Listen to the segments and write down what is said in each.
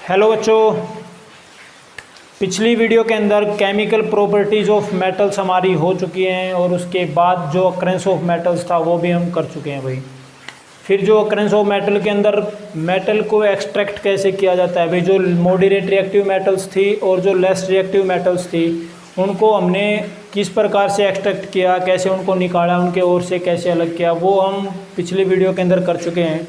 Hello बच्चों, पिछली video के अंदर केमिकल प्रॉपर्टीज़ ऑफ मेटल्स हमारी हो चुकी हैं और उसके बाद जो अकरेंस ऑफ मेटल्स था वो भी हम कर चुके हैं भाई। फिर जो अकरेंस ऑफ मेटल के अंदर मेटल को एक्सट्रैक्ट कैसे किया जाता है भाई, जो मॉडरेट रिएक्टिव मेटल्स थी और जो लेस रिएक्टिव मेटल्स थी उनको हमने किस प्रकार से एक्सट्रैक्ट किया, कैसे उनको निकाला, उनके ओर से कैसे अलग किया, वो हम पिछली वीडियो के अंदर कर चुके हैं।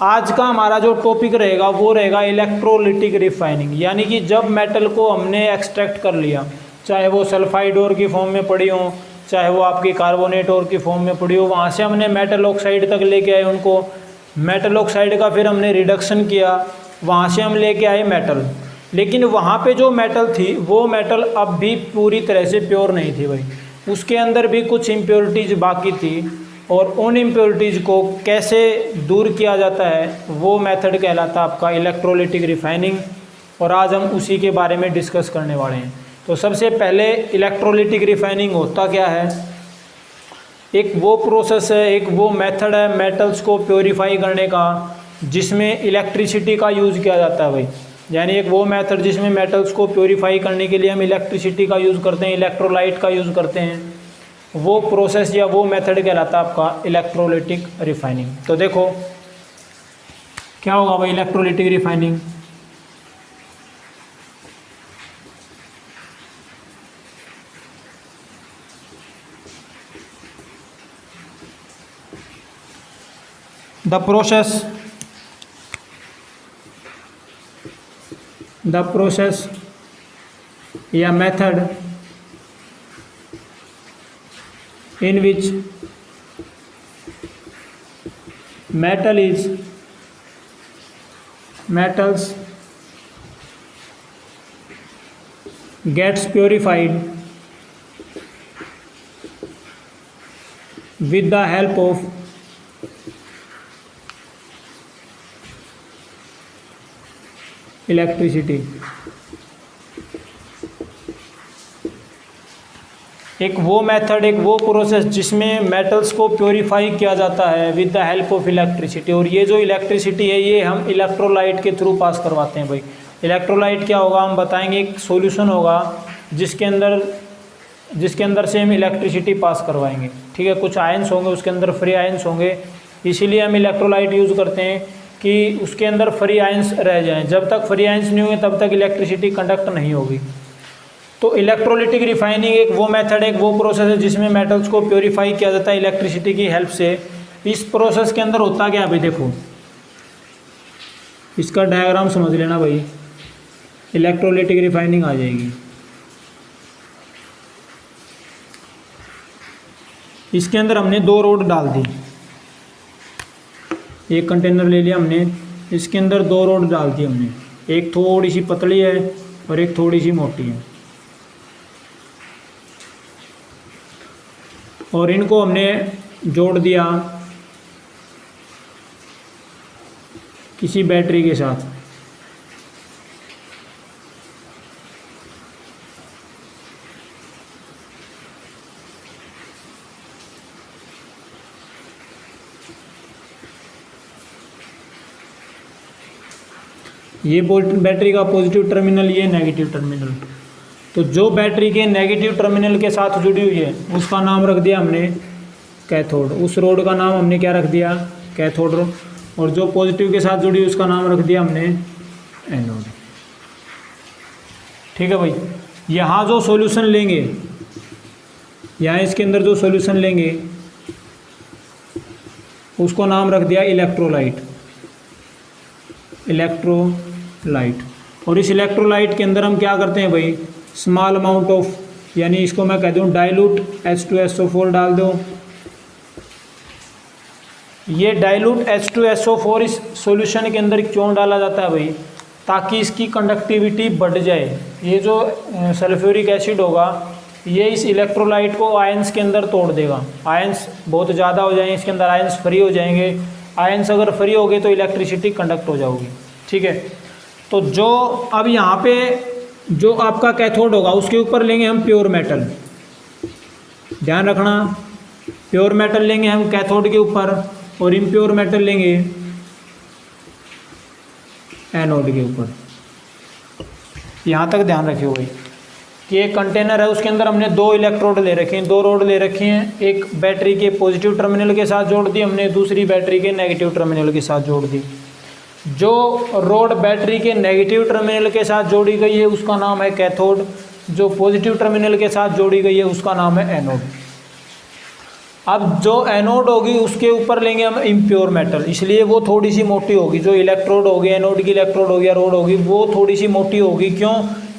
आज का हमारा जो टॉपिक रहेगा वो रहेगा इलेक्ट्रोलिटिक रिफाइनिंग, यानी कि जब मेटल को हमने एक्सट्रैक्ट कर लिया, चाहे वो सल्फाइड ओर की फॉर्म में पड़ी हो, चाहे वो आपकी कार्बोनेट ओर की फॉर्म में पड़ी हो, वहाँ से हमने मेटल ऑक्साइड तक लेके आए उनको। मेटल ऑक्साइड का फिर हमने रिडक्शन किया, वहाँ से हम लेके आए मेटल। लेकिन वहाँ पे जो मेटल थी वो मेटल अब भी पूरी तरह से प्योर नहीं थी भाई, उसके अंदर भी कुछ इम्प्योरिटीज़ बाकी थी और उन इम्प्योरिटीज़ को कैसे दूर किया जाता है वो मेथड कहलाता है आपका इलेक्ट्रोलिटिक रिफाइनिंग, और आज हम उसी के बारे में डिस्कस करने वाले हैं। तो सबसे पहले इलेक्ट्रोलिटिक रिफाइनिंग होता क्या है? एक वो प्रोसेस है, एक वो मेथड है मेटल्स को प्योरीफाई करने का जिसमें इलेक्ट्रिसिटी का यूज़ किया जाता है भाई। यानी एक वो मेथड जिसमें मेटल्स को प्योरीफाई करने के लिए हम इलेक्ट्रिसिटी का यूज़ करते हैं, इलेक्ट्रोलाइट का यूज़ करते हैं, वो प्रोसेस या वो मेथड कहलाता है आपका इलेक्ट्रोलिटिक रिफाइनिंग। तो देखो क्या होगा भाई इलेक्ट्रोलिटिक रिफाइनिंग। द प्रोसेस या method in which metals gets purified with the help of electricity। एक वो मेथड, एक वो प्रोसेस जिसमें मेटल्स को प्योरीफाई किया जाता है with the help of electricity. और ये जो इलेक्ट्रिसिटी है ये हम इलेक्ट्रोलाइट के थ्रू पास करवाते हैं भाई। इलेक्ट्रोलाइट क्या होगा हम बताएंगे, एक सॉल्यूशन होगा जिसके अंदर से हम इलेक्ट्रिसिटी पास करवाएंगे। ठीक है, कुछ आयंस होंगे उसके अंदर, फ्री आयंस होंगे, इसीलिए हम इलेक्ट्रोलाइट यूज़ करते हैं कि उसके अंदर फ्री आयंस रह जाएँ। जब तक फ्री आयंस नहीं होंगे तब तक इलेक्ट्रिसिटी कंडक्ट नहीं होगी। तो इलेक्ट्रोलिटिक रिफाइनिंग एक वो मेथड है, एक वो प्रोसेस है जिसमें मेटल्स को प्योरीफाई किया जाता है इलेक्ट्रिसिटी की हेल्प से। इस प्रोसेस के अंदर होता क्या है भाई, देखो इसका डायग्राम समझ लेना भाई, इलेक्ट्रोलिटिक रिफाइनिंग आ जाएगी। इसके अंदर हमने दो रोड डाल दी, एक कंटेनर ले लिया हमने, इसके अंदर दो रोड डाल दी हमने, एक थोड़ी सी पतली है और एक थोड़ी सी मोटी है, और इनको हमने जोड़ दिया किसी बैटरी के साथ। ये बैटरी का पॉजिटिव टर्मिनल, ये नेगेटिव टर्मिनल। तो जो बैटरी के नेगेटिव टर्मिनल के साथ जुड़ी हुई है उसका नाम रख दिया हमने कैथोड, उस रोड का नाम हमने क्या रख दिया, कैथोड। और जो पॉजिटिव के साथ जुड़ी हुई उसका नाम रख दिया हमने एनोड। ठीक है भाई, यहाँ जो सॉल्यूशन लेंगे, यहाँ इसके अंदर जो सॉल्यूशन लेंगे उसको नाम रख दिया इलेक्ट्रोलाइट। और इस इलेक्ट्रोलाइट के अंदर हम क्या करते हैं भाई, स्मॉल अमाउंट ऑफ, यानी इसको मैं कह दूँ डाइल्यूट H2SO4 डाल दो। ये डाइल्यूट H2SO4 इस सॉल्यूशन के अंदर क्यों डाला जाता है भाई, ताकि इसकी कंडक्टिविटी बढ़ जाए। ये जो सल्फ्यूरिक एसिड होगा ये इस इलेक्ट्रोलाइट को आयंस के अंदर तोड़ देगा, आयंस बहुत ज़्यादा हो जाएंगे, इसके अंदर आयंस फ्री हो जाएंगे। आयंस अगर फ्री हो गए तो इलेक्ट्रिसिटी कंडक्ट हो जाएगी। ठीक है, तो जो अब यहाँ पे जो आपका कैथोड होगा उसके ऊपर लेंगे हम प्योर मेटल, ध्यान रखना, प्योर मेटल लेंगे हम कैथोड के ऊपर और इम्प्योर मेटल लेंगे एनोड के ऊपर। यहाँ तक ध्यान रखिए भाई कि एक कंटेनर है, उसके अंदर हमने 2 इलेक्ट्रोड ले रखे हैं, 2 रोड ले रखी हैं। एक बैटरी के पॉजिटिव टर्मिनल के साथ जोड़ दी हमने, दूसरी बैटरी के नेगेटिव टर्मिनल के साथ जोड़ दी। जो रोड बैटरी के नेगेटिव टर्मिनल के साथ जोड़ी गई है उसका नाम है कैथोड, जो पॉजिटिव टर्मिनल के साथ जोड़ी गई है उसका नाम है एनोड। अब जो एनोड होगी उसके ऊपर लेंगे हम इम्प्योर मेटल, इसलिए वो थोड़ी सी मोटी होगी। जो इलेक्ट्रोड होगी, एनोड की इलेक्ट्रोड होगी या रोड होगी, वो थोड़ी सी मोटी होगी। क्यों?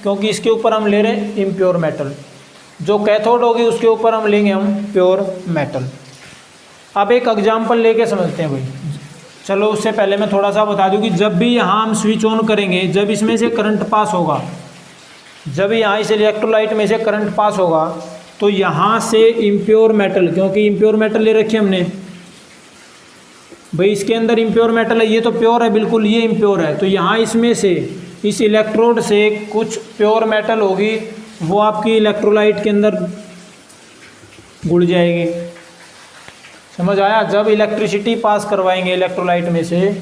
क्योंकि इसके ऊपर हम ले रहे हैं इम्प्योर मेटल। जो कैथोड होगी उसके ऊपर हम लेंगे हम प्योर मेटल। अब एक एग्जाम्पल लेके समझते हैं भाई। चलो उससे पहले मैं थोड़ा सा बता दूं कि जब भी यहाँ हम स्विच ऑन करेंगे, जब इसमें से करंट पास होगा, जब यहाँ इस इलेक्ट्रोलाइट में से करंट पास होगा तो यहाँ से इम्प्योर मेटल, क्योंकि इम्प्योर मेटल ले रखी हमने भाई, इसके अंदर इम्प्योर मेटल है, ये तो प्योर है बिल्कुल, ये इम्प्योर है। तो यहाँ इसमें से इस इलेक्ट्रोड से कुछ प्योर मेटल होगी, वो आपकी इलेक्ट्रोलाइट के अंदर घुल जाएगी। समझ आया? जब इलेक्ट्रिसिटी पास करवाएंगे इलेक्ट्रोलाइट में से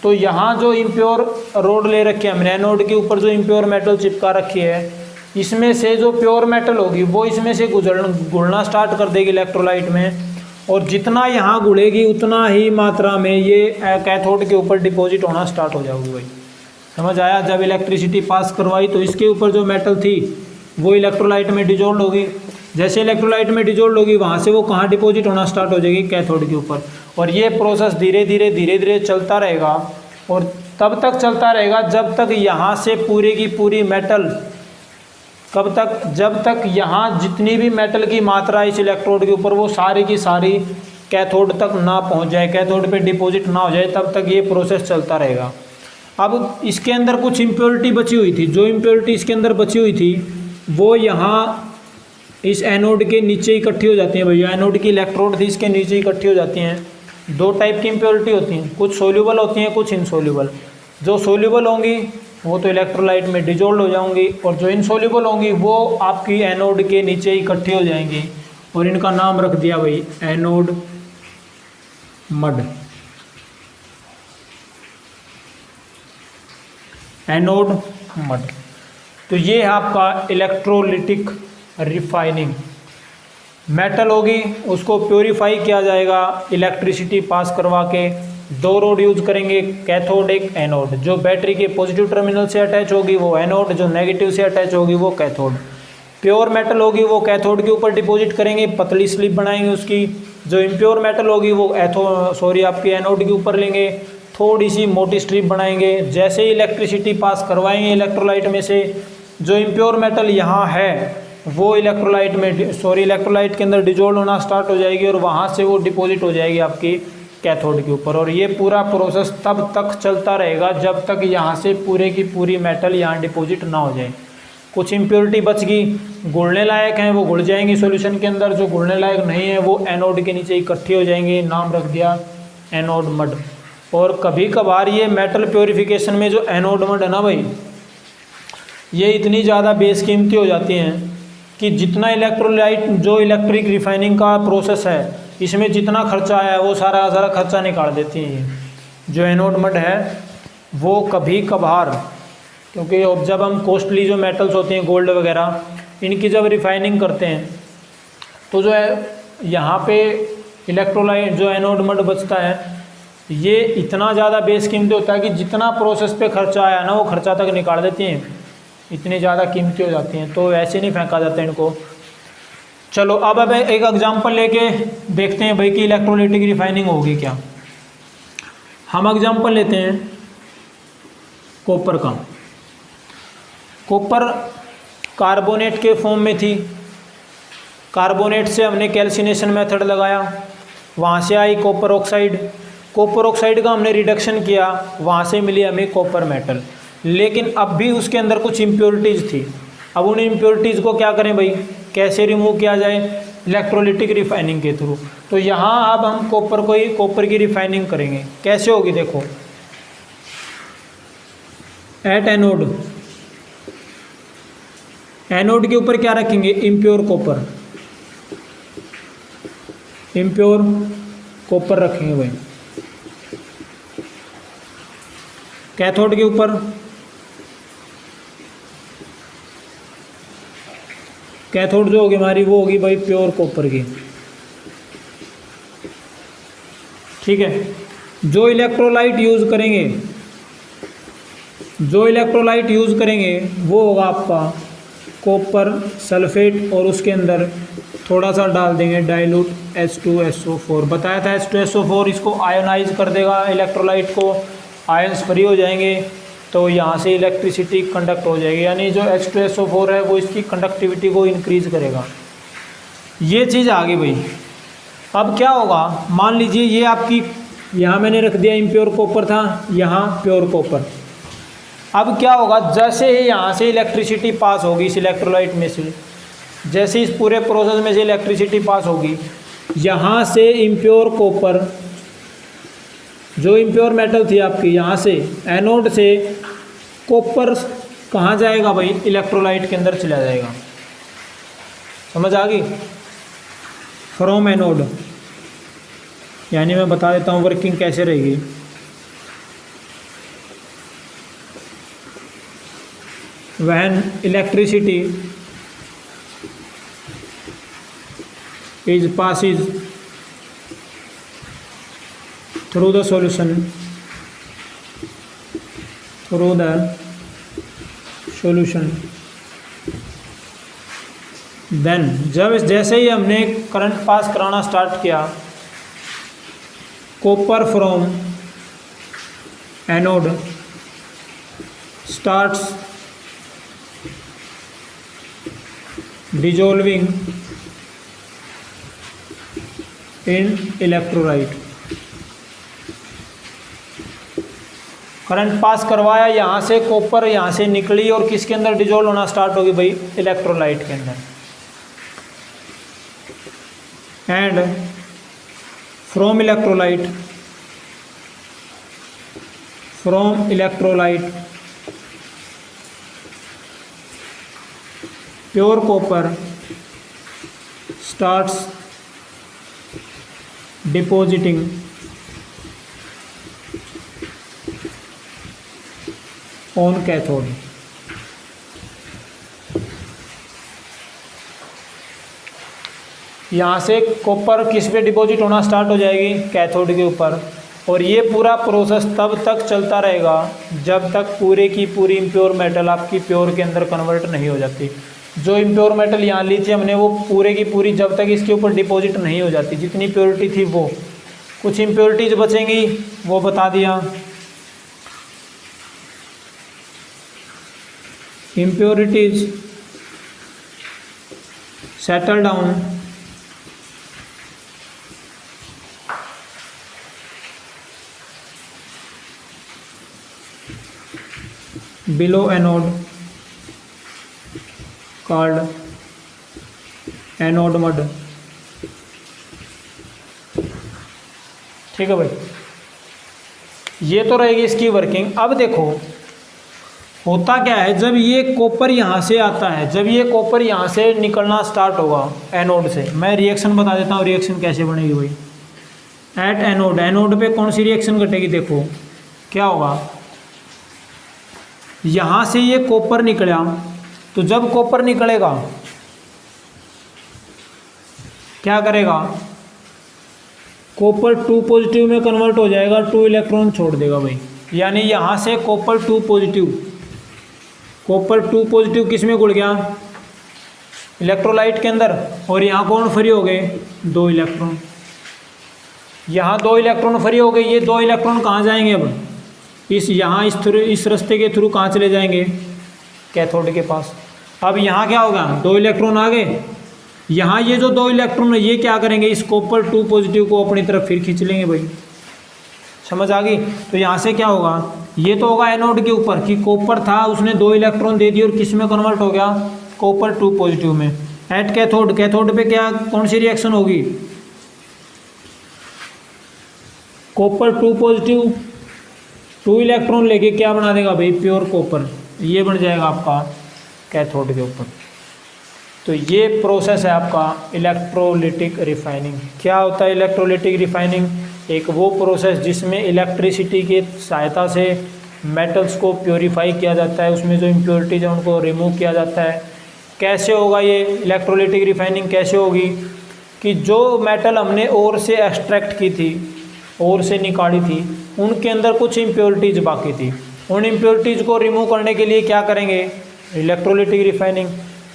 तो यहाँ जो इम्प्योर रोड ले रखी है हमने, एनोड के ऊपर जो इम्प्योर मेटल चिपका रखी है, इसमें से जो प्योर मेटल होगी वो इसमें से घुलना स्टार्ट कर देगी इलेक्ट्रोलाइट में, और जितना यहाँ घुलेगी उतना ही मात्रा में ये कैथोड के ऊपर डिपॉजिट होना स्टार्ट हो जाएगी भाई। समझ आया? जब इलेक्ट्रिसिटी पास करवाई तो इसके ऊपर जो मेटल थी वो इलेक्ट्रोलाइट में डिजोल्व होगी। जैसे इलेक्ट्रोलाइट में डिजोल्व होगी वहाँ से वो कहाँ डिपॉजिट होना स्टार्ट हो जाएगी? कैथोड के ऊपर। और ये प्रोसेस धीरे धीरे चलता रहेगा, और तब तक चलता रहेगा जब तक यहाँ से पूरी की पूरी मेटल, कब तक? जब तक यहाँ जितनी भी मेटल की मात्रा है इस इलेक्ट्रोड के ऊपर वो सारी की सारी कैथोड तक ना पहुँच जाए, कैथोड पे डिपॉजिट ना हो जाए, तब तक ये प्रोसेस चलता रहेगा। अब इसके अंदर कुछ इम्प्योरिटी बची हुई थी, जो इम्प्योरिटी इसके अंदर बची हुई थी वो यहाँ इस एनोड के नीचे इकट्ठी हो जाती हैं भैया। एनोड की इलेक्ट्रोड थी, इसके नीचे इकट्ठी हो जाती हैं। 2 टाइप की इम्प्योरिटी होती हैं, कुछ सोल्यूबल होती हैं, कुछ इनसोल्यूबल। जो सोल्यूबल होंगी वो तो इलेक्ट्रोलाइट में डिजोल्व हो जाएंगी, और जो इनसोल्यूबल होंगी वो आपकी एनोड के नीचे इकट्ठी हो जाएंगी, और इनका नाम रख दिया भाई एनोड मड। Anode mud. तो ये है आपका इलेक्ट्रोलिटिक रिफाइनिंग। मेटल होगी उसको प्योरीफाई किया जाएगा इलेक्ट्रिसिटी पास करवा के। 2 रोड यूज करेंगे, कैथोड एक एनोड। जो बैटरी के पॉजिटिव टर्मिनल से अटैच होगी वो एनोड, जो नेगेटिव से अटैच होगी वो कैथोड। प्योर मेटल होगी वो कैथोड के ऊपर डिपॉजिट करेंगे, पतली स्लिप बनाएंगे उसकी। जो इम्प्योर मेटल होगी वो आपके एनोड के ऊपर लेंगे, थोड़ी सी मोटी स्ट्रिप बनाएंगे। जैसे ही इलेक्ट्रिसिटी पास करवाएंगे इलेक्ट्रोलाइट में से, जो इम्प्योर मेटल यहाँ है वो इलेक्ट्रोलाइट के अंदर डिजोल्व होना स्टार्ट हो जाएगी, और वहाँ से वो डिपॉजिट हो जाएगी आपकी कैथोड के ऊपर। और ये पूरा प्रोसेस तब तक चलता रहेगा जब तक यहाँ से पूरे की पूरी मेटल यहाँ डिपॉजिट ना हो जाए। कुछ इम्प्योरिटी बच गई, घुलने लायक हैं, वो घुल जाएंगी सॉल्यूशन के अंदर। जो घुलने लायक नहीं है वो एनोड के नीचे इकट्ठी हो जाएंगे, नाम रख दिया एनोड मड। और कभी कभार ये मेटल प्योरीफिकेशन में जो एनोड मड है ना भाई, ये इतनी ज़्यादा बेशकीमती हो जाती हैं कि जितना इलेक्ट्रोलाइट, जो इलेक्ट्रिक रिफाइनिंग का प्रोसेस है, इसमें जितना खर्चा आया है वो सारा खर्चा निकाल देती हैं। जो एनोड मड है वो कभी कभार, क्योंकि अब जब हम कॉस्टली जो मेटल्स होते हैं गोल्ड वगैरह, इनकी जब रिफाइनिंग करते हैं तो जो है यहाँ पे इलेक्ट्रोलाइट जो एनोड मड बचता है ये इतना ज़्यादा बेशकीमती होता है कि जितना प्रोसेस पे खर्चा आया ना वो खर्चा तक निकाल देती हैं, इतनी ज़्यादा कीमती हो जाती हैं। तो ऐसे नहीं फेंका जाता इनको। चलो अब एक एग्जांपल लेके देखते हैं भाई कि इलेक्ट्रोलिटिक रिफाइनिंग होगी क्या। हम एग्जांपल लेते हैं कॉपर का। कॉपर कार्बोनेट के फॉर्म में थी, कार्बोनेट से हमने कैल्सिनेशन मेथड लगाया, वहाँ से आई कॉपर ऑक्साइड। कॉपर ऑक्साइड का हमने रिडक्शन किया, वहाँ से मिली हमें कॉपर मेटल। लेकिन अब भी उसके अंदर कुछ इम्प्योरिटीज़ थी। अब उन इम्प्योरिटीज़ को क्या करें भाई, कैसे रिमूव किया जाए? इलेक्ट्रोलिटिक रिफाइनिंग के थ्रू। तो यहाँ अब हम कॉपर की रिफाइनिंग करेंगे। कैसे होगी देखो, एट एनोड के ऊपर क्या रखेंगे? इम्प्योर कॉपर रखेंगे भाई। कैथोड के ऊपर कैथोड जो होगी हमारी वो होगी भाई प्योर कॉपर की। ठीक है, जो इलेक्ट्रोलाइट यूज़ करेंगे वो होगा आपका कॉपर सल्फेट, और उसके अंदर थोड़ा सा डाल देंगे डाइल्यूट H2SO4। बताया था H2SO4 इसको आयोनाइज कर देगा इलेक्ट्रोलाइट को, आयंस फ्री हो जाएंगे तो यहाँ से इलेक्ट्रिसिटी कंडक्ट हो जाएगी, यानी जो H2SO4 है वो इसकी कंडक्टिविटी को इंक्रीज़ करेगा। ये चीज़ आ गई भाई। अब क्या होगा, मान लीजिए ये आपकी यहाँ मैंने रख दिया इम्प्योर कॉपर था, यहाँ प्योर कॉपर। अब क्या होगा, जैसे ही यहाँ से इलेक्ट्रिसिटी पास होगी इस इलेक्ट्रोलाइट में से, जैसे इस पूरे प्रोसेस में से इलेक्ट्रिसिटी पास होगी, यहाँ से इम्प्योर कॉपर जो इम्प्योर मेटल थी आपकी, यहाँ से एनोड से कॉपर कहाँ जाएगा भाई, इलेक्ट्रोलाइट के अंदर चला जाएगा। समझ आ गई, फ्रॉम एनोड। यानी मैं बता देता हूँ वर्किंग कैसे रहेगी। When electricity is passes through the solution, then जैसे ही हमने करंट पास कराना स्टार्ट किया, copper from anode starts dissolving in electrolyte. Current pass करवाया, यहाँ से कॉपर यहाँ से निकली और किसके अंदर डिजोल्व होना स्टार्ट होगी भाई, इलेक्ट्रोलाइट के अंदर। And from electrolyte pure copper starts depositing on cathode. यहाँ से कॉपर किस पे डिपॉजिट होना स्टार्ट हो जाएगी, कैथोड के ऊपर। और ये पूरा प्रोसेस तब तक चलता रहेगा जब तक पूरे की पूरी इम्प्योर मेटल आपकी प्योर के अंदर कन्वर्ट नहीं हो जाती। जो इम्प्योर मेटल यहाँ ली थी हमने वो पूरे की पूरी जब तक इसके ऊपर डिपॉजिट नहीं हो जाती, जितनी प्योरिटी थी वो, कुछ इम्प्योरिटीज बचेंगी वो बता दिया। impurities settle down below anode called anode mud। ठीक है भाई, ये तो रहेगी इसकी वर्किंग। अब देखो होता क्या है, जब ये कॉपर यहाँ से आता है, जब ये कॉपर यहाँ से निकलना स्टार्ट होगा एनोड से, मैं रिएक्शन बता देता हूँ रिएक्शन कैसे बनेगी भाई। एट एनोड, एनोड पे कौन सी रिएक्शन घटेगी, देखो क्या होगा। यहाँ से ये कॉपर निकला, तो जब कॉपर निकलेगा क्या करेगा, कॉपर 2 पॉजिटिव में कन्वर्ट हो जाएगा, 2 इलेक्ट्रॉन छोड़ देगा भाई। यानी यहाँ से कॉपर 2 पॉजिटिव किस में गुड़ गया, इलेक्ट्रोलाइट के अंदर। और यहाँ कौन फ्री हो गए, 2 इलेक्ट्रॉन। यहाँ 2 इलेक्ट्रॉन फ्री हो गए। ये 2 इलेक्ट्रॉन कहाँ जाएंगे अब, इस रास्ते के थ्रू कहाँ चले जाएंगे, कैथोड के पास। अब यहाँ क्या होगा, 2 इलेक्ट्रॉन आ गए। यहाँ ये जो 2 इलेक्ट्रॉन है ये क्या करेंगे, इस कॉपर 2 पॉजिटिव को अपनी तरफ फिर खींच लेंगे भाई। समझ आ गई। तो यहाँ से क्या होगा, ये तो होगा एनोड के ऊपर कि कॉपर था, उसने 2 इलेक्ट्रॉन दे दिए और किस में कन्वर्ट हो गया, कॉपर 2 पॉजिटिव में। एट कैथोड, कैथोड पे क्या कौन सी रिएक्शन होगी, कॉपर 2 पॉजिटिव 2 इलेक्ट्रॉन लेके क्या बना देगा भाई, प्योर कॉपर। ये बन जाएगा आपका कैथोड के ऊपर। तो ये प्रोसेस है आपका इलेक्ट्रोलिटिक रिफाइनिंग। क्या होता है इलेक्ट्रोलिटिक रिफाइनिंग, एक वो प्रोसेस जिसमें इलेक्ट्रिसिटी की सहायता से मेटल्स को प्योरीफाई किया जाता है, उसमें जो इम्प्योरिटीज है उनको रिमूव किया जाता है। कैसे होगा ये इलेक्ट्रोलाइटिक रिफाइनिंग कैसे होगी कि जो मेटल हमने ओर से एक्सट्रैक्ट की थी, ओर से निकाली थी, उनके अंदर कुछ इम्प्योरिटीज़ बाकी थी। उन इम्प्योरिटीज़ को रिमूव करने के लिए क्या करेंगे, इलेक्ट्रोलाइटिक रिफाइनिंग।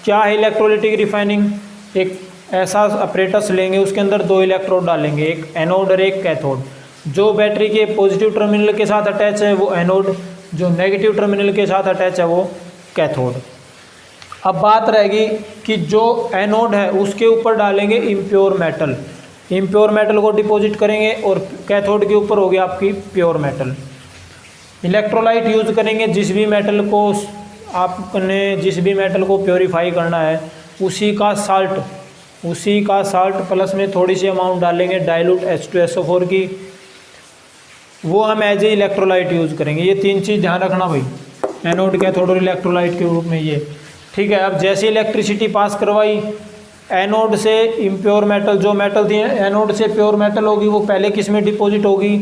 क्या है इलेक्ट्रोलाइटिक रिफाइनिंग? एक ऐसा अपरेटस लेंगे, उसके अंदर 2 इलेक्ट्रोड डालेंगे, एक एनोड और एक कैथोड। जो बैटरी के पॉजिटिव टर्मिनल के साथ अटैच है वो एनोड, जो नेगेटिव टर्मिनल के साथ अटैच है वो कैथोड। अब बात रहेगी कि जो एनोड है उसके ऊपर डालेंगे इम्प्योर मेटल, इम्प्योर मेटल को डिपॉजिट करेंगे, और कैथोड के ऊपर होगी आपकी प्योर मेटल। इलेक्ट्रोलाइट यूज़ करेंगे, जिस भी मेटल को आपने जिस भी मेटल को प्योरीफाई करना है उसी का साल्ट प्लस में थोड़ी सी अमाउंट डालेंगे डाइल्यूट H2SO4 की, वो हम एज ए इलेक्ट्रोलाइट यूज़ करेंगे। ये 3 चीज़ ध्यान रखना भाई, एनोड कैथोड और इलेक्ट्रोलाइट के रूप में ये, ठीक है। अब जैसे इलेक्ट्रिसिटी पास करवाई एनोड से इम्प्योर मेटल, जो मेटल थी एनोड से प्योर मेटल होगी वो पहले किस में डिपॉजिट होगी,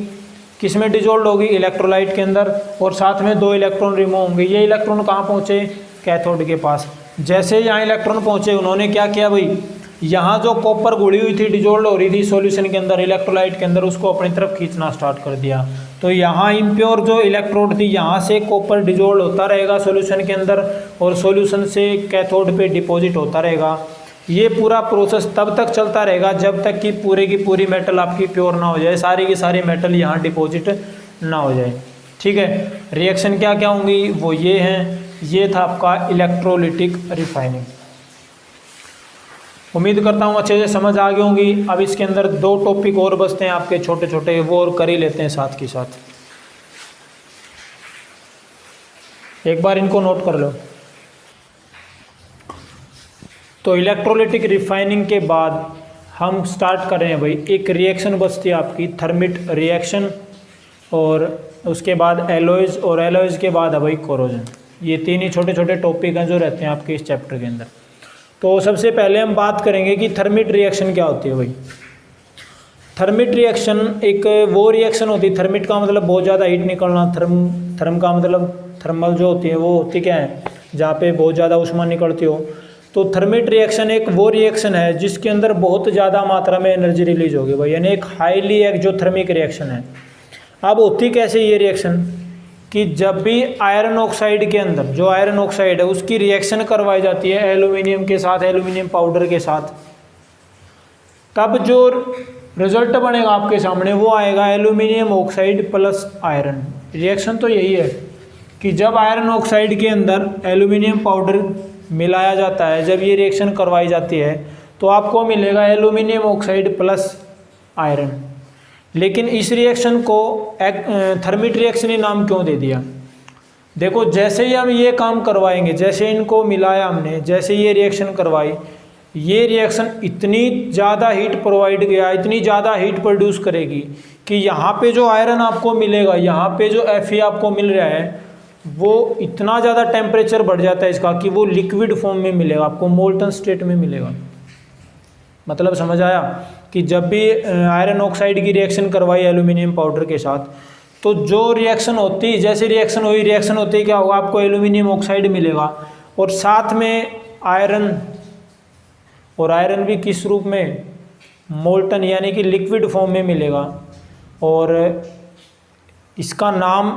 किस में डिजोल्व होगी, इलेक्ट्रोलाइट के अंदर, और साथ में 2 इलेक्ट्रॉन रिमूव होंगे। ये इलेक्ट्रॉन कहाँ पहुँचे, कैथोड के पास। जैसे यहाँ इलेक्ट्रॉन पहुँचे उन्होंने क्या किया भाई, यहाँ जो कॉपर घुली हुई थी, डिजोल्व हो रही थी सॉल्यूशन के अंदर, इलेक्ट्रोलाइट के अंदर, उसको अपनी तरफ खींचना स्टार्ट कर दिया। तो यहाँ इम्प्योर जो इलेक्ट्रोड थी, यहाँ से कॉपर डिजोल्व होता रहेगा सॉल्यूशन के अंदर, और सॉल्यूशन से कैथोड पे डिपॉजिट होता रहेगा। ये पूरा प्रोसेस तब तक चलता रहेगा जब तक कि पूरे की पूरी मेटल आपकी प्योर ना हो जाए, सारी की सारी मेटल यहाँ डिपॉजिट ना हो जाए, ठीक है। रिएक्शन क्या क्या होंगी वो ये हैं। ये था आपका इलेक्ट्रोलाइटिक रिफाइनिंग। उम्मीद करता हूँ अच्छे से समझ आ गई होंगी। अब इसके अंदर 2 टॉपिक और बचते हैं आपके छोटे छोटे, वो और कर ही लेते हैं साथ के साथ। एक बार इनको नोट कर लो। तो इलेक्ट्रोलाइटिक रिफाइनिंग के बाद हम स्टार्ट कर रहे हैं भाई, एक रिएक्शन बचती है आपकी थर्मिट रिएक्शन, और उसके बाद एलॉयज़, और एलॉयज़ के बाद है भाई कोरोजन। ये 3 ही छोटे छोटे टॉपिक हैं जो रहते हैं आपके इस चैप्टर के अंदर। तो सबसे पहले हम बात करेंगे कि थर्मिट रिएक्शन क्या होती है भाई। थर्मिट रिएक्शन एक वो रिएक्शन होती है, थर्मिट का मतलब बहुत ज़्यादा हीट निकलना, थर्म का मतलब थर्मल जो होती है वो होती क्या है, जहाँ पे बहुत ज़्यादा ऊष्मा निकलती हो। तो थर्मिट रिएक्शन एक वो रिएक्शन है जिसके अंदर बहुत ज़्यादा मात्रा में एनर्जी रिलीज होगी भाई, यानी एक हाईली एक्जोथर्मिक रिएक्शन है। अब होती कैसे ये रिएक्शन कि जब भी आयरन ऑक्साइड के अंदर, जो आयरन ऑक्साइड है उसकी रिएक्शन करवाई जाती है एल्यूमिनियम के साथ, एल्यूमिनियम पाउडर के साथ, तब जो रिजल्ट बनेगा आपके सामने वो आएगा aluminium oxide plus iron. Reaction तो यही है कि जब आयरन ऑक्साइड के अंदर एल्यूमिनियम पाउडर मिलाया जाता है, जब ये रिएक्शन करवाई जाती है तो आपको मिलेगा एल्यूमिनियम ऑक्साइड प्लस आयरन। लेकिन इस रिएक्शन को थर्मिट रिएक्शन ही नाम क्यों दे दिया? देखो, जैसे ही हम ये काम करवाएंगे, जैसे इनको मिलाया हमने, जैसे ये रिएक्शन करवाई, ये रिएक्शन इतनी ज़्यादा हीट प्रोवाइड किया, इतनी ज़्यादा हीट प्रोड्यूस करेगी कि यहाँ पे जो आयरन आपको मिलेगा, यहाँ पे जो Fe आपको मिल रहा है, वो इतना ज़्यादा टेम्परेचर बढ़ जाता है इसका कि वो लिक्विड फॉर्म में मिलेगा आपको, मोल्टन स्टेट में मिलेगा। मतलब समझ आया कि जब भी आयरन ऑक्साइड की रिएक्शन करवाई एल्यूमिनियम पाउडर के साथ, तो जो रिएक्शन होती, जैसे रिएक्शन हुई, रिएक्शन होते ही क्या होगा, आपको एल्यूमिनियम ऑक्साइड मिलेगा और साथ में आयरन, और आयरन भी किस रूप में, मोल्टन यानी कि लिक्विड फॉर्म में मिलेगा। और इसका नाम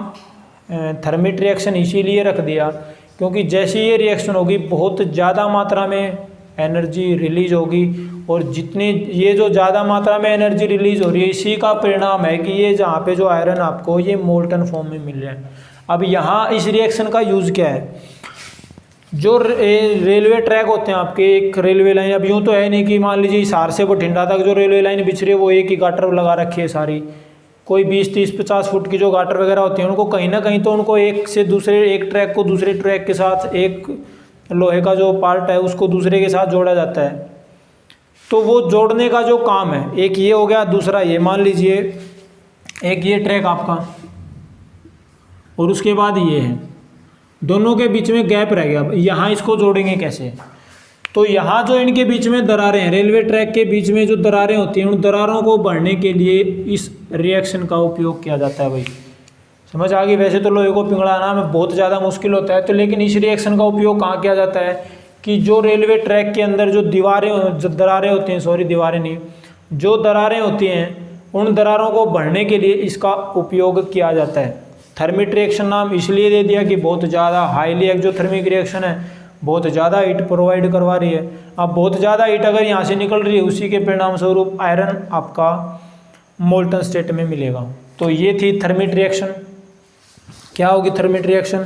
थर्मिट रिएक्शन इसीलिए रख दिया क्योंकि जैसे ये रिएक्शन होगी बहुत ज़्यादा मात्रा में एनर्जी रिलीज होगी, और जितनी ये जो ज़्यादा मात्रा में एनर्जी रिलीज हो रही है, इसी का परिणाम है कि ये जहाँ पे जो आयरन आपको ये मोल्टन फॉर्म में मिल रहा है। अब यहाँ इस रिएक्शन का यूज़ क्या है, जो रेलवे ट्रैक होते हैं आपके, एक रेलवे लाइन, अब यूँ तो है नहीं कि मान लीजिए हिसार से बठिंडा तक जो रेलवे लाइन बिछ रही है वो एक ही गाटर लगा रखी है सारी, कोई 20, 30, 50 फुट की जो गाटर वगैरह होती हैं उनको कहीं ना कहीं तो उनको एक से दूसरे, एक ट्रैक को दूसरे ट्रैक के साथ, एक लोहे का जो पार्ट है उसको दूसरे के साथ जोड़ा जाता है। तो वो जोड़ने का जो काम है, एक ये हो गया, दूसरा ये, मान लीजिए एक ये ट्रैक आपका और उसके बाद ये है, दोनों के बीच में गैप रह गया। अब यहाँ इसको जोड़ेंगे कैसे? तो यहाँ जो इनके बीच में दरारें हैं, रेलवे ट्रैक के बीच में जो दरारें होती हैं, उन दरारों को भरने के लिए इस रिएक्शन का उपयोग किया जाता है भाई। समझ आ गई? वैसे तो लोहे को पिघलाना में बहुत ज़्यादा मुश्किल होता है, तो लेकिन इस रिएक्शन का उपयोग कहाँ किया जाता है? कि जो रेलवे ट्रैक के अंदर जो दरारें होती हैं, सॉरी दीवारें नहीं, जो दरारें होती हैं उन दरारों को भरने के लिए इसका उपयोग किया जाता है। थर्मिक रिएक्शन नाम इसलिए दे दिया कि बहुत ज़्यादा हाईली एक्जोथर्मिक रिएक्शन है, बहुत ज़्यादा हीट प्रोवाइड करवा रही है। अब बहुत ज़्यादा हीट अगर यहाँ से निकल रही है, उसी के परिणाम स्वरूप आयरन आपका मोल्टन स्टेट में मिलेगा। तो ये थी थर्मिक रिएक्शन। क्या होगी थर्मिक रिएक्शन?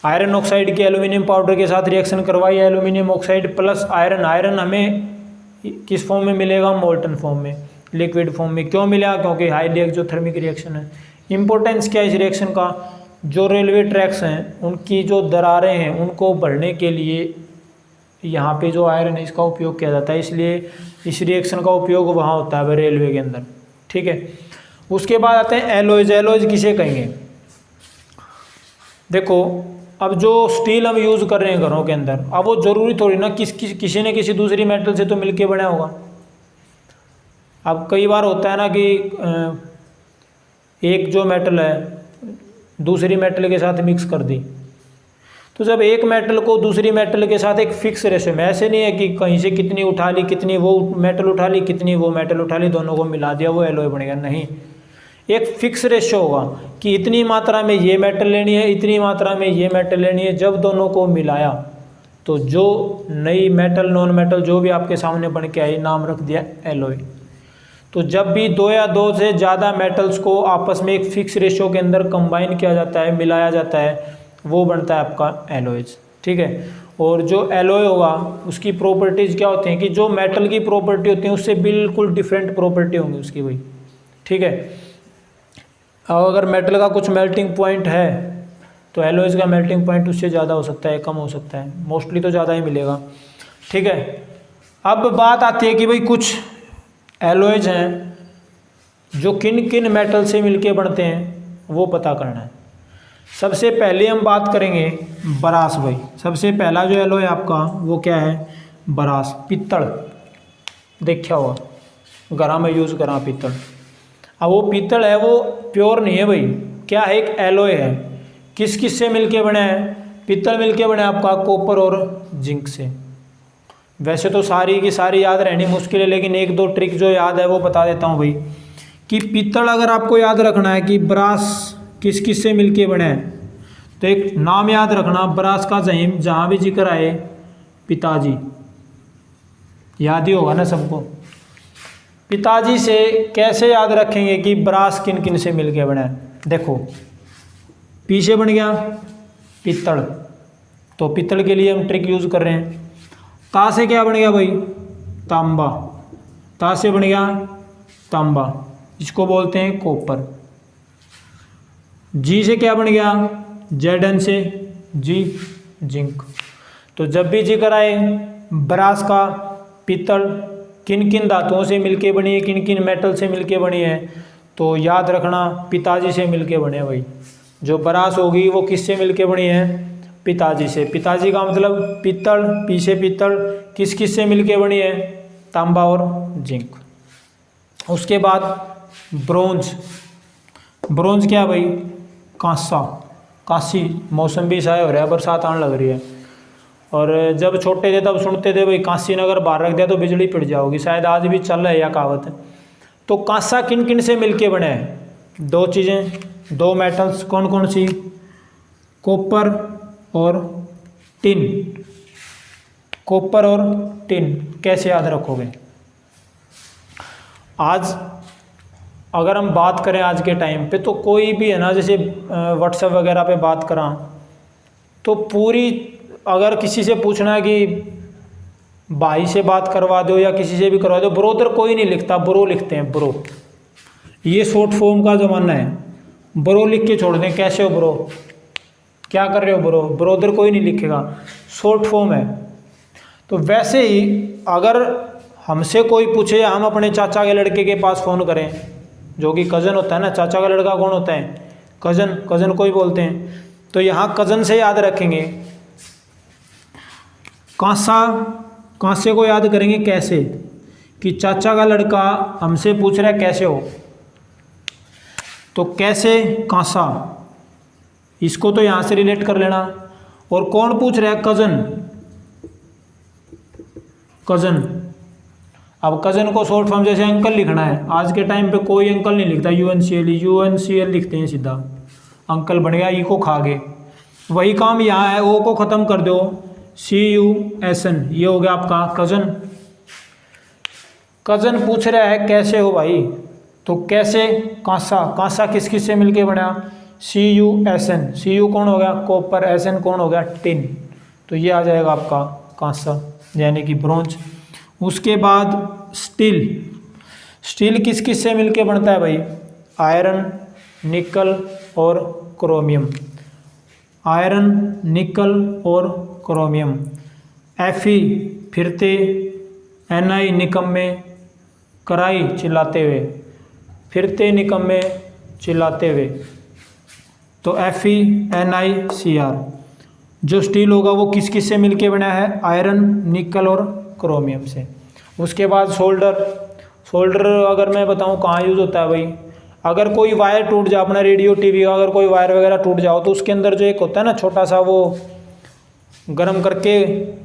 आयरन ऑक्साइड के एल्यूमिनियम पाउडर के साथ रिएक्शन करवाई, aluminium oxide plus iron. Iron हमें किस फॉर्म में मिलेगा? मोल्टन फॉर्म में, लिक्विड फॉर्म में। क्यों मिला? क्योंकि हाईली एक्सोथर्मिक रिएक्शन है। इंपॉर्टेंस क्या है इस रिएक्शन का? जो रेलवे ट्रैक्स हैं उनकी जो दरारें हैं उनको भरने के लिए यहाँ पे जो आयरन है इसका उपयोग किया जाता है, इसलिए इस रिएक्शन का उपयोग वहाँ होता है रेलवे के अंदर। ठीक है, उसके बाद आते हैं एलॉयज। एलॉयज किसे कहेंगे? देखो, अब जो स्टील हम यूज़ कर रहे हैं घरों के अंदर, अब वो ज़रूरी थोड़ी ना किसी न किसी दूसरी मेटल से तो मिलके बना होगा। अब कई बार होता है ना कि एक जो मेटल है दूसरी मेटल के साथ मिक्स कर दी, तो जब एक मेटल को दूसरी मेटल के साथ एक फिक्स रेशो में, ऐसे नहीं है कि कहीं से कितनी उठा ली, कितनी वो मेटल उठा ली, कितनी वो मेटल उठा ली, दोनों को मिला दिया वो एलॉय बनेगा, नहीं। एक फिक्स रेशो होगा कि इतनी मात्रा में ये मेटल लेनी है, इतनी मात्रा में ये मेटल लेनी है। जब दोनों को मिलाया तो जो नई मेटल नॉन मेटल जो भी आपके सामने बन के आई, नाम रख दिया एलॉय। तो जब भी दो या दो से ज़्यादा मेटल्स को आपस में एक फिक्स रेशो के अंदर कंबाइन किया जाता है, मिलाया जाता है, वो बनता है आपका एलॉयज। ठीक है, और जो एलॉय होगा उसकी प्रॉपर्टीज़ क्या होती हैं कि जो मेटल की प्रॉपर्टी होती है उससे बिल्कुल डिफरेंट प्रॉपर्टी होंगी उसकी भाई। ठीक है, अब अगर मेटल का कुछ मेल्टिंग पॉइंट है तो एलॉयज का मेल्टिंग पॉइंट उससे ज़्यादा हो सकता है, कम हो सकता है, मोस्टली तो ज़्यादा ही मिलेगा। ठीक है, अब बात आती है कि भाई कुछ एलॉयज हैं जो किन किन मेटल से मिलके बनते हैं, वो पता करना है। सबसे पहले हम बात करेंगे ब्रास भाई। सबसे पहला जो एलॉय आपका वो क्या है? ब्रास, पित्तल। देखा होगा घरा में यूज़ करा पित्तल। अब वो पित्तल है वो प्योर नहीं है भाई, क्या है? एक एलॉय है। किस किस से मिलके बना है? पित्तल मिलके बना है आपका कॉपर और जिंक से। वैसे तो सारी की सारी याद रहनी मुश्किल है, लेकिन एक दो ट्रिक जो याद है वो बता देता हूँ भाई। कि पित्तल अगर आपको याद रखना है कि ब्रास किस किस से मिलके बना है, तो एक नाम याद रखना ब्रास का जहाँ भी जिक्र आए पिताजी, याद ही होगा ना सबको। पिताजी से कैसे याद रखेंगे कि ब्रास किन किन से मिलके बना है? देखो, पीछे बन गया पित्तल, तो पित्तल के लिए हम ट्रिक यूज़ कर रहे हैं। ता से क्या बन गया भाई? तांबा। ता से बन गया तांबा, इसको बोलते हैं कॉपर। जी से क्या बन गया? जेडन से जी, जिंक। तो जब भी जिक्र आए ब्रास का, पित्तल किन किन धातुओं से मिलके बनी है, किन किन मेटल से मिलके बनी है, तो याद रखना पिताजी से मिलके बने भाई। जो ब्रास होगी वो किससे मिलके बनी है? पिताजी से। पिताजी का मतलब पित्तल, पीछे पित्तल किस किस से मिलके बनी है? तांबा और जिंक। उसके बाद ब्रोंज। ब्रोंज क्या भाई? कांसा, कांसी। मौसम भी शायद हो रहा है, बरसात आने लग रही है, और जब छोटे थे तब सुनते थे भाई कांसी नगर बाहर रख दिया तो बिजली पिट जाओगी, शायद आज भी चल रहा है यह कहावत है। तो कांसा किन किन से मिलके बने हैं? दो चीज़ें, दो मेटल्स। कौन कौन सी? कॉपर और टिन। कॉपर और टिन कैसे याद रखोगे? आज अगर हम बात करें आज के टाइम पे, तो कोई भी है ना, जैसे व्हाट्सएप वगैरह पे बात करा तो पूरी, अगर किसी से पूछना है कि भाई से बात करवा दो या किसी से भी करवा दो, ब्रोदर कोई नहीं लिखता, ब्रो लिखते हैं, ब्रो। ये शॉर्ट फॉर्म का ज़माना है, ब्रो लिख के छोड़ दें, कैसे हो ब्रो, क्या कर रहे हो ब्रो, ब्रोदर कोई नहीं लिखेगा, शॉर्ट फॉर्म है। तो वैसे ही अगर हमसे कोई पूछे, हम अपने चाचा के लड़के के पास फ़ोन करें, जो कि कज़न होता है ना, चाचा का लड़का कौन होता है? कज़न, कज़न को ही बोलते हैं। तो यहाँ कज़न से याद रखेंगे। कांसा, कांसे को याद करेंगे कैसे? कि चाचा का लड़का हमसे पूछ रहा है कैसे हो, तो कैसे कांसा, इसको तो यहाँ से रिलेट कर लेना। और कौन पूछ रहा है? Cousin, cousin. अब कज़न को शॉर्ट फॉर्म जैसे अंकल लिखना है, आज के टाइम पे कोई अंकल नहीं लिखता, यूएनसीएल लिखते हैं सीधा, अंकल बन गया, ई को खा गए। वही काम यहाँ है, ओ को ख़त्म कर दो, CUSN, ये हो गया आपका कज़न। कज़न पूछ रहा है कैसे हो भाई, तो कैसे कांसा, कांसा किस किस से मिलके बना, CUSN, CU कौन हो गया कॉपर, SN कौन हो गया टिन, तो ये आ जाएगा आपका कांसा यानी कि ब्रोंज। उसके बाद स्टील, स्टील किस किस से मिलके बनता है भाई, आयरन, निकल और क्रोमियम, आयरन, निकल और क्रोमियम। Fe फिरते, Na निकम्मे, कराई चिल्लाते हुए, फिरते निकम्मे चिल्लाते हुए, तो FeNiCr। जो स्टील होगा वो किस किस से मिलके बना है, आयरन, निकल और क्रोमियम से। उसके बाद सोल्डर, सोल्डर अगर मैं बताऊं कहाँ यूज़ होता है भाई, अगर कोई वायर टूट जाए, अपना रेडियो टीवी का अगर कोई वायर वगैरह टूट जाओ तो उसके अंदर जो एक होता है ना छोटा सा, वो गर्म करके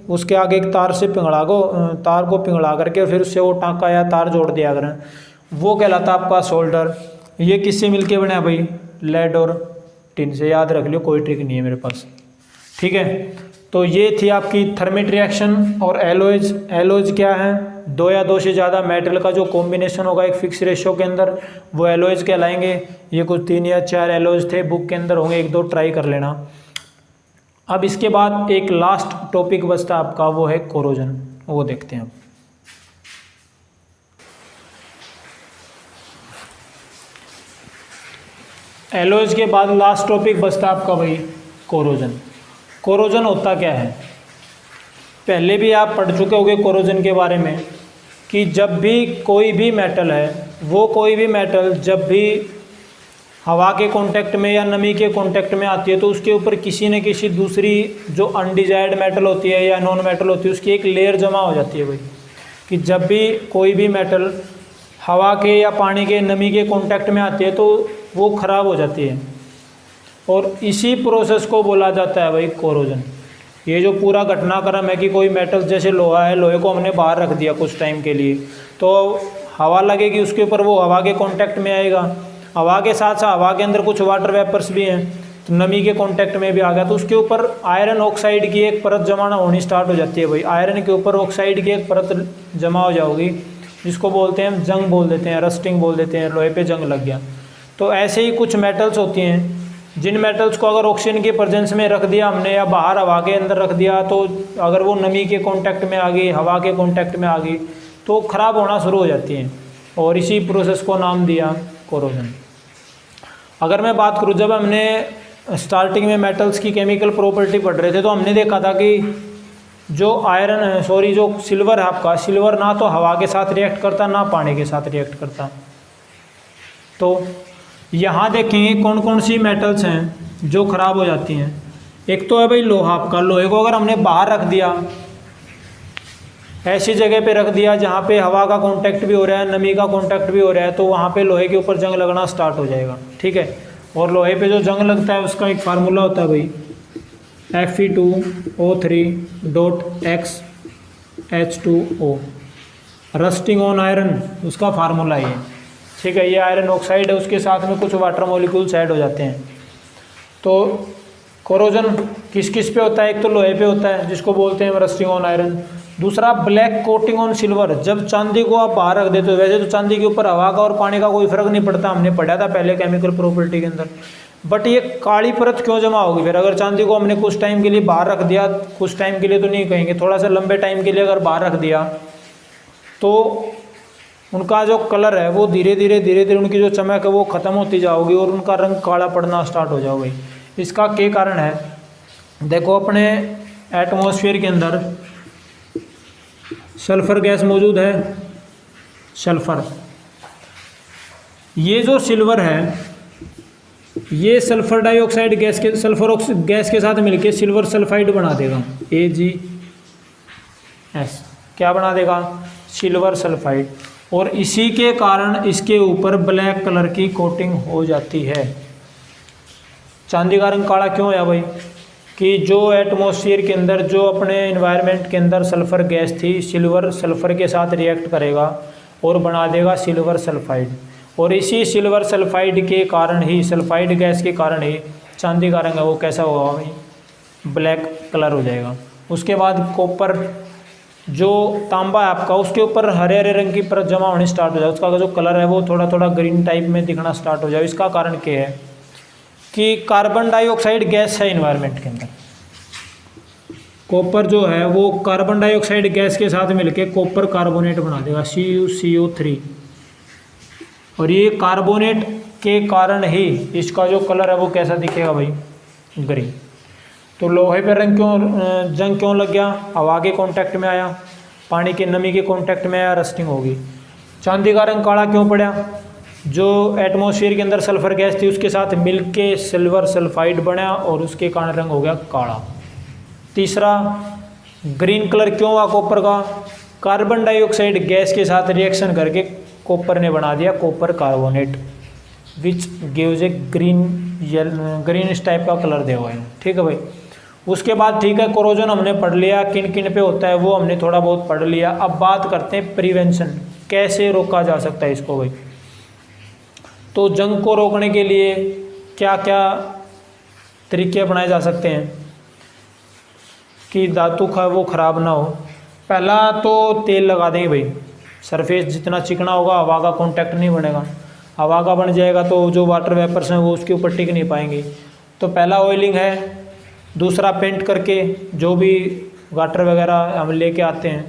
उसके आगे एक तार से तार को पिघला करके फिर उससे वो टाँका या तार जोड़ दिया करें, वो कहलाता है आपका सोल्डर। ये किससे मिलके बना है भाई, लेड और टिन से, याद रख लियो, कोई ट्रिक नहीं है मेरे पास, ठीक है। तो ये थी आपकी थर्मिट रिएक्शन। और एलॉयज, एलॉयज क्या है, दो या दो से ज़्यादा मेटल का जो कॉम्बिनेशन होगा एक फिक्स रेशियो के अंदर, वो एलॉयज कहलाएंगे। ये कुछ 3 या 4 एलॉयज थे, बुक के अंदर होंगे, 1-2 ट्राई कर लेना। अब इसके बाद एक लास्ट टॉपिक बचता है आपका, वो है कोरोजन, वो देखते हैं अब। एलॉयज के बाद लास्ट टॉपिक बचता है आपका भाई कोरोजन। कोरोजन होता क्या है, पहले भी आप पढ़ चुके होंगे कोरोजन के बारे में, कि जब भी कोई भी मेटल है, वो कोई भी मेटल जब भी हवा के कांटेक्ट में या नमी के कांटेक्ट में आती है तो उसके ऊपर किसी न किसी दूसरी जो अनडिजायर्ड मेटल होती है या नॉन मेटल होती है उसकी एक लेयर जमा हो जाती है भाई। कि जब भी कोई भी मेटल हवा के या पानी के नमी के कांटेक्ट में आती है तो वो ख़राब हो जाती है, और इसी प्रोसेस को बोला जाता है भाई कोरोजन। ये जो पूरा घटनाक्रम है कि कोई मेटल जैसे लोहा है, लोहे को हमने बाहर रख दिया कुछ टाइम के लिए, तो हवा लगेगी उसके ऊपर, वो हवा के कांटेक्ट में आएगा, हवा के साथ साथ हवा के अंदर कुछ वाटर वेपर्स भी हैं तो नमी के कांटेक्ट में भी आ गया, तो उसके ऊपर आयरन ऑक्साइड की एक परत जमाना होनी स्टार्ट हो जाती है भाई। आयरन के ऊपर ऑक्साइड की एक परत जमा हो जाओगी, जिसको बोलते हैं जंग बोल देते हैं, रस्टिंग बोल देते हैं, लोहे पे जंग लग गया। तो ऐसे ही कुछ मेटल्स होती हैं जिन मेटल्स को अगर ऑक्सीजन के प्रेजेंस में रख दिया हमने या बाहर हवा के अंदर रख दिया, तो अगर वो नमी के कांटेक्ट में आ गई, हवा के कांटेक्ट में आ गई, तो ख़राब होना शुरू हो जाती हैं, और इसी प्रोसेस को नाम दिया कोरोजन। अगर मैं बात करूँ, जब हमने स्टार्टिंग में मेटल्स की केमिकल प्रॉपर्टी पढ़ रहे थे तो हमने देखा था कि जो जो सिल्वर है आपका, सिल्वर ना तो हवा के साथ रिएक्ट करता ना पानी के साथ रिएक्ट करता। तो यहाँ देखेंगे कौन कौन सी मेटल्स हैं जो ख़राब हो जाती हैं। एक तो है भाई लोहा आपका, लोहे को अगर हमने बाहर रख दिया, ऐसी जगह पे रख दिया जहाँ पे हवा का कांटेक्ट भी हो रहा है, नमी का कांटेक्ट भी हो रहा है, तो वहाँ पे लोहे के ऊपर जंग लगना स्टार्ट हो जाएगा, ठीक है। और लोहे पे जो जंग लगता है उसका एक फार्मूला होता है भाई, Fe2O3.X H2O, rusting on iron उसका फार्मूला ये, ठीक है। ये आयरन ऑक्साइड है, उसके साथ में कुछ वाटर मॉलिक्यूल्स ऐड हो जाते हैं। तो कोरोजन किस किस पे होता है, एक तो लोहे पे होता है जिसको बोलते हैं रस्टिंग ऑन आयरन। दूसरा ब्लैक कोटिंग ऑन सिल्वर, जब चांदी को आप बाहर रख देते हो, वैसे तो चांदी के ऊपर हवा का और पानी का कोई फर्क नहीं पड़ता, हमने पढ़ा था पहले केमिकल प्रॉपर्टी के अंदर, बट ये काली परत क्यों जमा होगी फिर अगर चांदी को हमने कुछ टाइम के लिए बाहर रख दिया, कुछ टाइम के लिए तो नहीं कहेंगे, थोड़ा सा लंबे टाइम के लिए अगर बाहर रख दिया तो उनका जो कलर है वो धीरे धीरे उनकी जो चमक है वो ख़त्म होती जाओगी और उनका रंग काला पड़ना स्टार्ट हो जाओगे। इसका क्या कारण है, देखो अपने एटमॉस्फेयर के अंदर सल्फ़र गैस मौजूद है, सल्फ़र, ये जो सिल्वर है ये सल्फ़र डाइऑक्साइड गैस के गैस के साथ मिलके सिल्वर सल्फाइड बना देगा, AgS, क्या बना देगा, सिल्वर सल्फाइड, और इसी के कारण इसके ऊपर ब्लैक कलर की कोटिंग हो जाती है। चांदी का रंग काला क्यों है भाई, कि जो एटमॉस्फेयर के अंदर जो अपने एनवायरनमेंट के अंदर सल्फ़र गैस थी, सिल्वर सल्फ़र के साथ रिएक्ट करेगा और बना देगा सिल्वर सल्फाइड, और इसी सिल्वर सल्फाइड के कारण ही, सल्फाइड गैस के कारण ही चांदी का रंग है वो कैसा होगा भाई, ब्लैक कलर हो जाएगा। उसके बाद कॉपर, जो तांबा है आपका, उसके ऊपर हरे हरे रंग की परत जमा होनी स्टार्ट हो जाए, उसका जो कलर है वो थोड़ा थोड़ा ग्रीन टाइप में दिखना स्टार्ट हो जाए। इसका कारण क्या है कि कार्बन डाइऑक्साइड गैस है इन्वायरमेंट के अंदर। कॉपर जो है वो कार्बन डाइऑक्साइड गैस के साथ मिलकर कॉपर कार्बोनेट बना देगा, CuCO3, और ये कार्बोनेट के कारण ही इसका जो कलर है वो कैसा दिखेगा भाई, ग्रीन। तो लोहे पर जंग क्यों लग गया, हवा के कांटेक्ट में आया, पानी के नमी के कांटेक्ट में आया, रस्टिंग होगी। चांदी का रंग काला क्यों पड़ा, जो एटमॉस्फेयर के अंदर सल्फर गैस थी उसके साथ मिलके सिल्वर सल्फाइड बना और उसके कारण रंग हो गया काला। तीसरा, ग्रीन कलर क्यों हुआ कॉपर का, कार्बन डाइऑक्साइड गैस के साथ रिएक्शन करके कॉपर ने बना दिया copper carbonate, which gives A green इस टाइप का कलर दे हुआ है। ठीक है भाई। उसके बाद ठीक है, कोरोजन हमने पढ़ लिया, किन किन पे होता है वो हमने थोड़ा बहुत पढ़ लिया। अब बात करते हैं प्रिवेंशन, कैसे रोका जा सकता है इसको भाई। तो जंग को रोकने के लिए क्या क्या तरीके अपनाए जा सकते हैं कि धातु का वो ख़राब ना हो। पहला तो तेल लगा देंगे भाई, सरफेस जितना चिकना होगा हवा का कांटेक्ट नहीं बनेगा, हवा का बन जाएगा तो जो वाटर वेपर्स हैं वो उसके ऊपर टिक नहीं पाएंगे। तो पहला ऑयलिंग है। दूसरा पेंट करके, जो भी वाटर वगैरह हम लेके आते हैं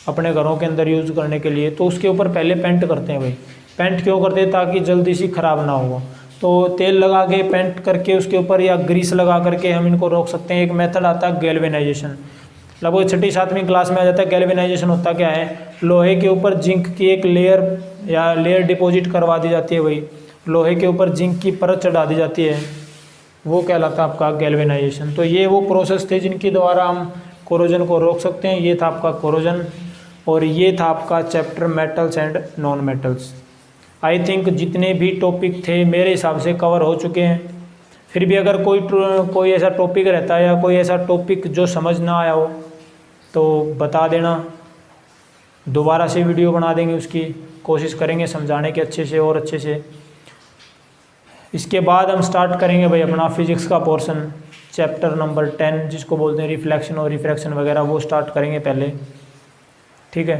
अपने घरों के अंदर यूज़ करने के लिए, तो उसके ऊपर पहले पेंट करते हैं भाई। पेंट क्यों करते हैं, ताकि जल्दी सी ख़राब ना हो। तो तेल लगा के पेंट करके उसके ऊपर या ग्रीस लगा करके हम इनको रोक सकते हैं। एक मेथड आता है गैल्वेनाइजेशन, लगभग 6ठी 7वीं क्लास में आ जाता है। गैल्वेनाइजेशन होता क्या है, लोहे के ऊपर जिंक की एक लेयर डिपॉजिट करवा दी जाती है भाई, लोहे के ऊपर जिंक की परत चढ़ा दी जाती है, वो कहलाता है आपका गैल्वेनाइजेशन। तो ये वो प्रोसेस थे जिनके द्वारा हम कोरोजन को रोक सकते हैं। ये था आपका कोरोजन, और ये था आपका chapter metals and non metals. I think जितने भी टॉपिक थे मेरे हिसाब से कवर हो चुके हैं। फिर भी अगर कोई ऐसा टॉपिक रहता है या कोई ऐसा टॉपिक जो समझ ना आया हो तो बता देना, दोबारा से वीडियो बना देंगे, उसकी कोशिश करेंगे समझाने के अच्छे से और अच्छे से। इसके बाद हम स्टार्ट करेंगे भाई अपना फिजिक्स का पोर्शन, चैप्टर नंबर 10 जिसको बोलते हैं रिफ्लेक्शन और रिफ्रैक्शन वगैरह, वो स्टार्ट करेंगे पहले। ठीक है,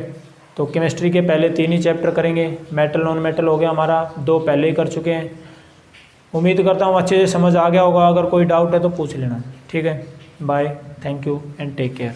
तो केमिस्ट्री के पहले 3 ही चैप्टर करेंगे। मेटल नॉन मेटल हो गया हमारा, 2 पहले ही कर चुके हैं। उम्मीद करता हूँ अच्छे से समझ आ गया होगा। अगर कोई डाउट है तो पूछ लेना। ठीक है, bye, thank you and take care.